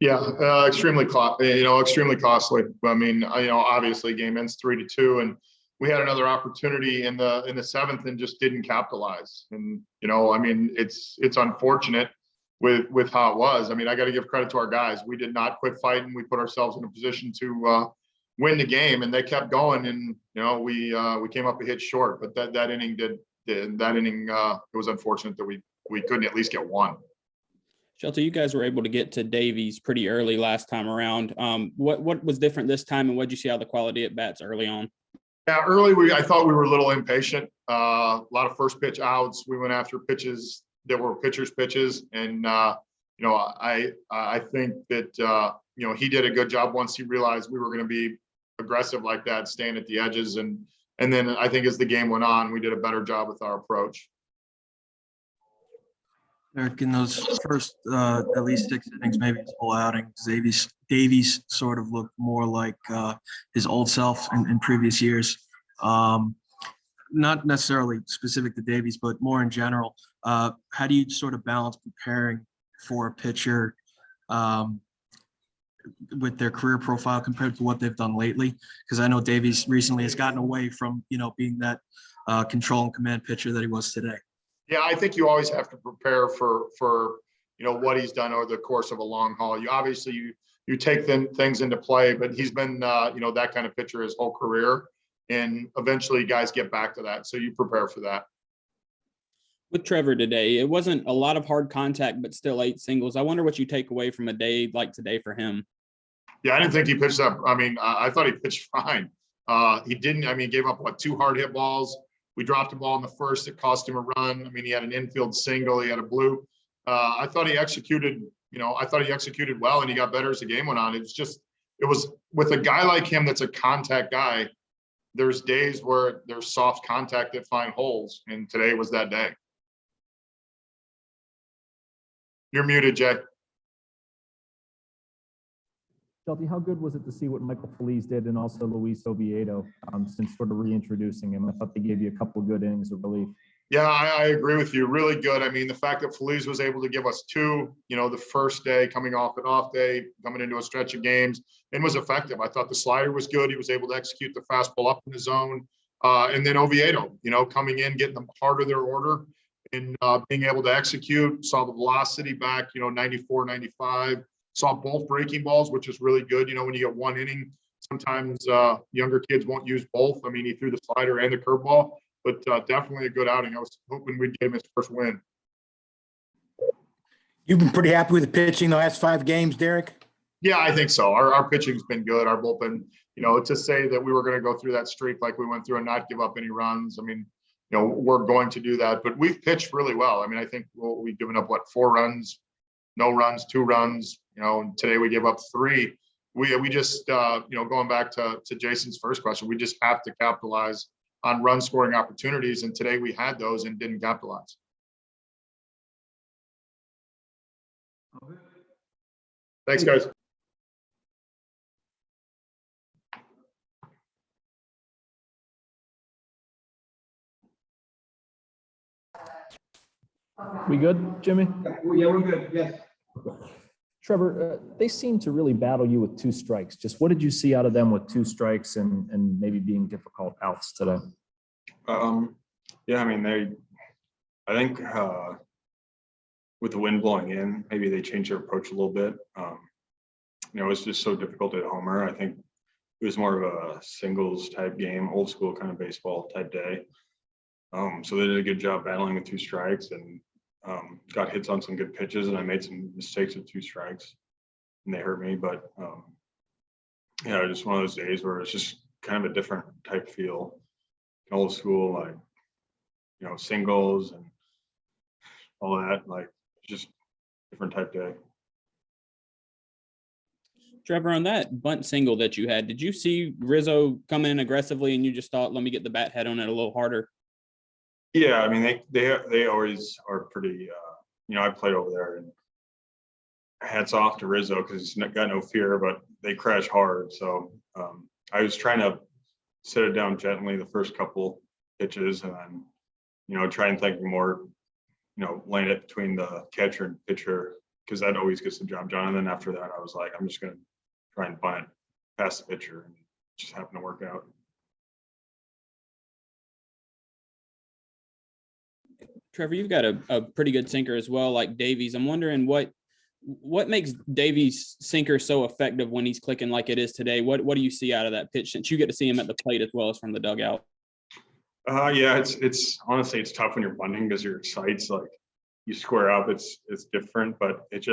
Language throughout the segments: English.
Yeah, extremely costly. I mean, obviously game ends 3-2, and we had another opportunity in the seventh and just didn't capitalize. And I mean, it's unfortunate with how it was. I mean, I got to give credit to our guys. We did not quit fighting. We put ourselves in a position to win the game, and they kept going. And we came up a hit short. But that inning it was unfortunate that we couldn't at least get one. Shelton, you guys were able to get to Davies pretty early last time around. What was different this time, and what did you see out of the quality at bats early on? Yeah, early I thought we were a little impatient. A lot of first pitch outs. We went after pitches that were pitchers' pitches, and I think that he did a good job once he realized we were going to be aggressive like that, staying at the edges, and then I think as the game went on, we did a better job with our approach. Eric, in those first at least 6 innings, maybe his whole outing, Davies sort of looked more like his old self in previous years. Not necessarily specific to Davies, but more in general. How do you sort of balance preparing for a pitcher with their career profile compared to what they've done lately? Because I know Davies recently has gotten away from being that control and command pitcher that he was today. Yeah, I think you always have to prepare for what he's done over the course of a long haul. You take things into play, but he's been that kind of pitcher his whole career, and eventually guys get back to that. So you prepare for that. With Trevor today, it wasn't a lot of hard contact, but still 8 singles. I wonder what you take away from a day like today for him. Yeah, I didn't think he pitched up. I mean, I thought he pitched fine. He didn't. I mean, he gave up 2 hard hit balls. We dropped a ball in the first that cost him a run. I mean, he had an infield single. He had a blue. I thought he executed. Well, and he got better as the game went on. It was with a guy like him that's a contact guy. There's days where there's soft contact that find holes, and today was that day. You're muted, Jay. Shelty, how good was it to see what Michael Feliz did and also Luis Oviedo since sort of reintroducing him? I thought they gave you a couple of good innings of relief. Yeah, I agree with you. Really good. I mean, the fact that Feliz was able to give us 2, the first day coming off an off day, coming into a stretch of games, and was effective. I thought the slider was good. He was able to execute the fastball up in the zone. And then Oviedo, coming in, getting them part of their order and being able to execute, saw the velocity back, 94, 95. Saw both breaking balls, which is really good. When you get one inning, sometimes younger kids won't use both. I mean, he threw the slider and the curveball, but definitely a good outing. I was hoping we'd get him his first win. You've been pretty happy with the pitching the last 5 games, Derek? Yeah, I think so. Our pitching's been good. Our bullpen, to say that we were going to go through that streak like we went through and not give up any runs. I mean, we're going to do that, but we've pitched really well. I mean, I think we've given up 4 runs, no runs, 2 runs. And today we gave up 3. We just, going back to Jason's first question, we just have to capitalize on run scoring opportunities. And today we had those and didn't capitalize. Thanks, guys. We good, Jimmy? Yeah, we're good. Yes. Trevor, they seem to really battle you with 2 strikes. Just what did you see out of them with 2 strikes and maybe being difficult outs today? Yeah, I mean, I think with the wind blowing in, maybe they changed their approach a little bit. It's just so difficult at homer. I think it was more of a singles type game, old school kind of baseball type day. So they did a good job battling with 2 strikes and got hits on some good pitches, and I made some mistakes with 2 strikes and they hurt me. But just one of those days where it's just kind of a different type feel, old school, like, singles and all that, like just different type day. Trevor, on that bunt single that you had, did you see Rizzo come in aggressively and you just thought, let me get the bat head on it a little harder? Yeah, I mean, they always are pretty, I played over there, and hats off to Rizzo because he's got no fear, but they crash hard. So I was trying to set it down gently the first couple pitches, and then, try and think more, laying it between the catcher and pitcher because that always gets the job done. And then after that, I was like, I'm just going to try and bunt past the pitcher, and it just happened to work out. Trevor, you've got a pretty good sinker as well, like Davies. I'm wondering what makes Davies' sinker so effective when he's clicking like it is today? What do you see out of that pitch, since you get to see him at the plate as well as from the dugout? Yeah, it's honestly, it's tough when you're bunting because your sights, like you square up, it's different, but it's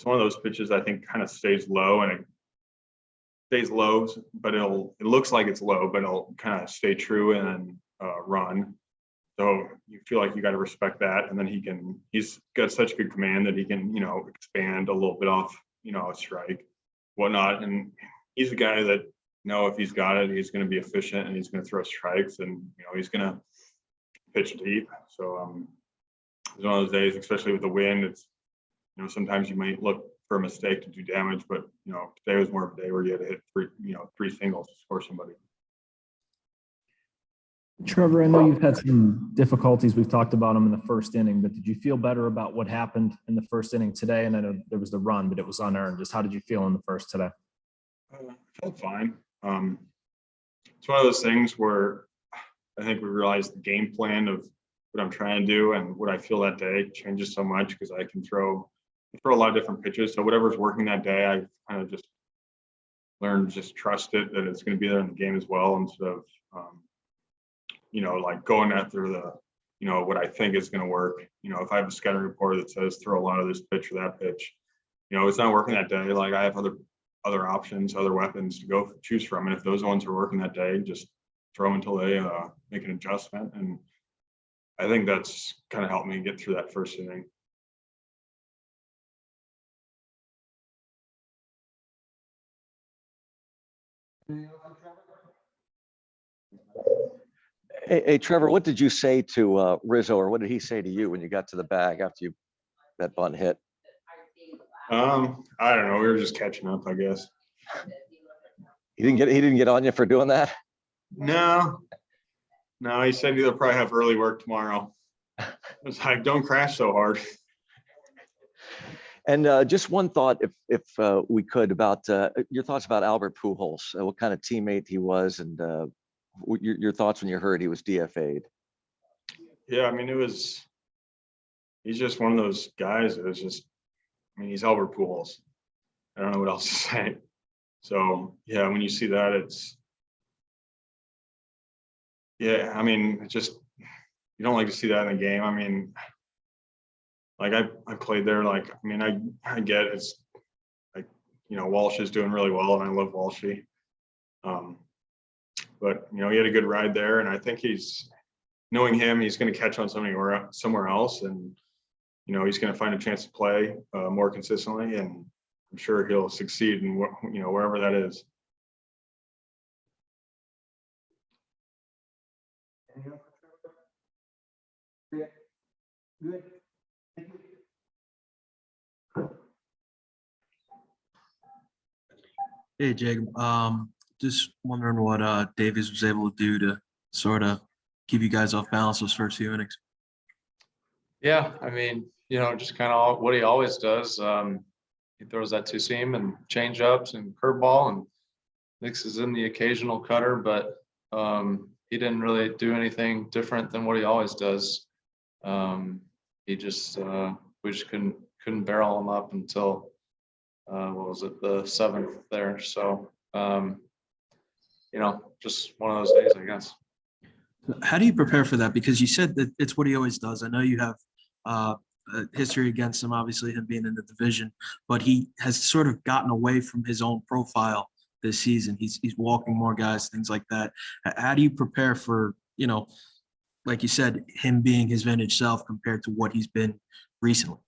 one of those pitches I think kind of stays low, and it stays low, but it looks like it's low, but it'll kind of stay true and then run. So you feel like you got to respect that. And then he's got such good command that he can, expand a little bit off, a strike, whatnot. And he's a guy that, if he's got it, he's going to be efficient, and he's going to throw strikes, and, he's going to pitch deep. So it's one of those days, especially with the wind, it's, sometimes you might look for a mistake to do damage, but, today was more of a day where you had to hit three singles to score somebody. Trevor, I know you've had some difficulties. We've talked about them in the first inning, but did you feel better about what happened in the first inning today? And I know there was the run, but it was unearned. Just how did you feel in the first today? I felt fine. It's one of those things where I think we realized the game plan of what I'm trying to do and what I feel that day changes so much, because I can throw a lot of different pitches. So whatever's working that day, I kind of just learned to just trust it, that it's going to be there in the game as well, instead of like going after the, what I think is going to work. If I have a scouting report that says throw a lot of this pitch or that pitch, it's not working that day. Like, I have other options, other weapons to choose from. And if those ones are working that day, just throw them until they make an adjustment. And I think that's kind of helped me get through that first inning. Hey, Trevor, what did you say to Rizzo, or what did he say to you when you got to the bag after that bunt hit? I don't know. We were just catching up, I guess. He didn't get on you for doing that? No, he said he'll probably have early work tomorrow. I was like, don't crash so hard. And just one thought, if we could, about your thoughts about Albert Pujols, what kind of teammate he was, and your thoughts when you heard he was DFA'd. Yeah, I mean, he's just one of those guys that is just, he's Albert Pujols. I don't know what else to say. So yeah, when you see that, it's, yeah, just, you don't like to see that in a game. Like I played there, like, I get it's like, Walsh is doing really well, and I love Walshy. But, he had a good ride there, and I think knowing him, he's going to catch on somewhere else, and, he's going to find a chance to play more consistently, and I'm sure he'll succeed in wherever that is. Hey, Jacob. Just wondering what Davies was able to do to sort of keep you guys off balance those first few innings. Yeah, just kind of what he always does. He throws that two seam and change ups and curveball, and mixes in the occasional cutter, but he didn't really do anything different than what he always does. We just couldn't barrel him up until what was it, the 7th there. So just one of those days, I guess. How do you prepare for that? Because you said that it's what he always does. I know you have a history against him, obviously him being in the division, but he has sort of gotten away from his own profile this season. He's walking more guys, things like that. How do you prepare for, like you said, him being his vintage self compared to what he's been recently?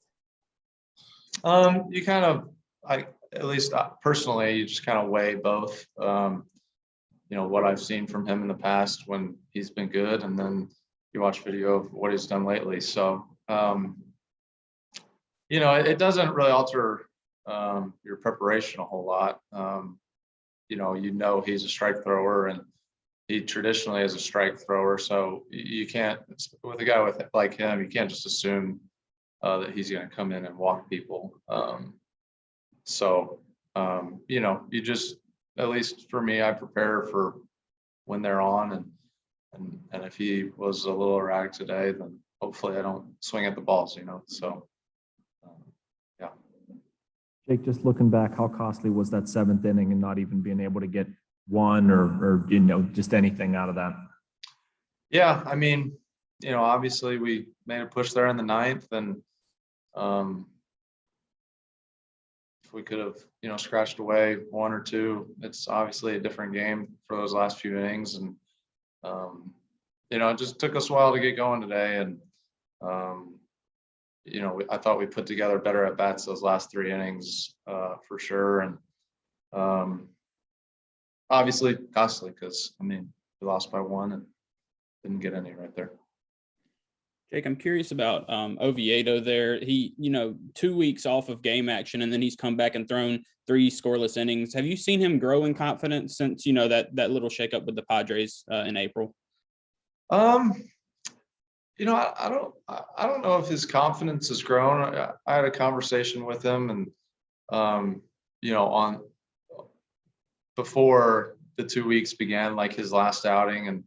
You kind of, at least personally, you just kind of weigh both. What I've seen from him in the past when he's been good, and then you watch video of what he's done lately. So, it doesn't really alter your preparation a whole lot. He's a strike thrower, and he traditionally is a strike thrower. So you can't, with a guy like him, you can't just assume that he's going to come in and walk people. So, you know, you just, at least for me, I prepare for when they're on, and if he was a little erratic today, then hopefully I don't swing at the balls, you know, so. Yeah. Jake, just looking back, how costly was that 7th inning and not even being able to get one or you know, just anything out of that? Yeah, I mean, you know, obviously we made a push there in the 9th, and if we could have, you know, scratched away 1 or 2, it's obviously a different game for those last few innings. And you know, it just took us a while to get going today, and you know, I thought we put together better at bats those last 3 innings for sure. And obviously costly, because I mean, we lost by 1 and didn't get any right there. Jake, I'm curious about Oviedo there. He, you know, 2 weeks off of game action, and then he's come back and thrown 3 scoreless innings. Have you seen him grow in confidence since, you know, that little shakeup with the Padres in April? You know, I don't know if his confidence has grown. I had a conversation with him, and you know, on before the 2 weeks began, like his last outing, and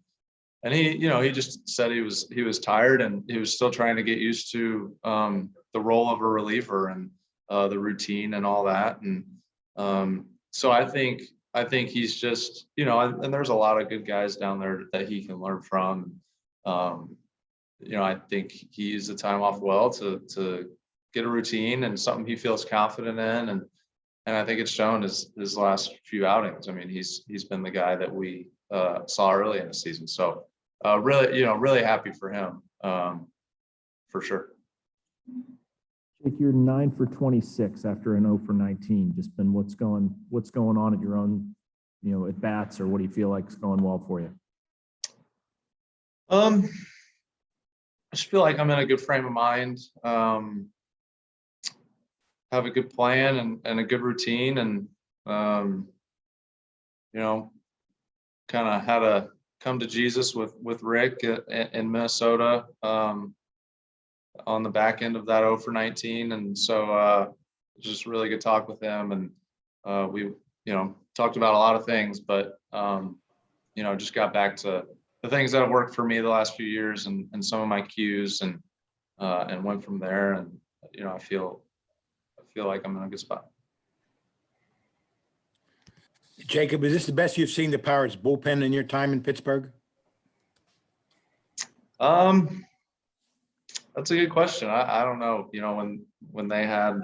he, you know, he just said he was tired, and he was still trying to get used to the role of a reliever and the routine and all that. And so I think he's just, you know, and there's a lot of good guys down there that he can learn from. You know, I think he used the time off well to get a routine and something he feels confident in, and I think it's shown his last few outings. I mean, he's been the guy that we saw early in the season. So really, you know, really happy for him, for sure. Jake, you're 9 for 26 after an 0 for 19. Just been what's going on at your own, you know, at bats, or what do you feel like is going well for you? I just feel like I'm in a good frame of mind. Have a good plan and a good routine, and you know, kind of had to come to Jesus with Rick in Minnesota on the back end of that 0 for 19, and so just really good talk with him, and we, you know, talked about a lot of things, but you know, just got back to the things that have worked for me the last few years, and some of my cues, and went from there. And you know, I feel like I'm in a good spot. Jacob, is this the best you've seen the Pirates bullpen in your time in Pittsburgh? That's a good question. I don't know. You know, when they had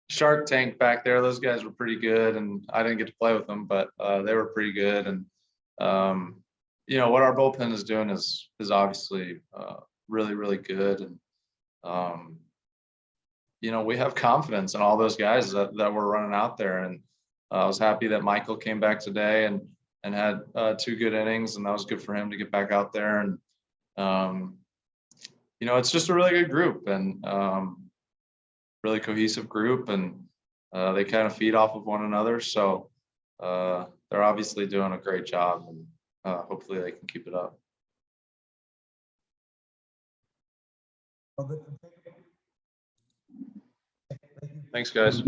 Shark Tank back there, those guys were pretty good, and I didn't get to play with them, but they were pretty good. And you know, what our bullpen is doing is obviously really, really good. And you know, we have confidence in all those guys that were running out there. And I was happy that Michael came back today and had 2 good innings, and that was good for him to get back out there. And you know, it's just a really good group, and really cohesive group, and they kind of feed off of one another. So they're obviously doing a great job, and hopefully they can keep it up. Thanks, guys.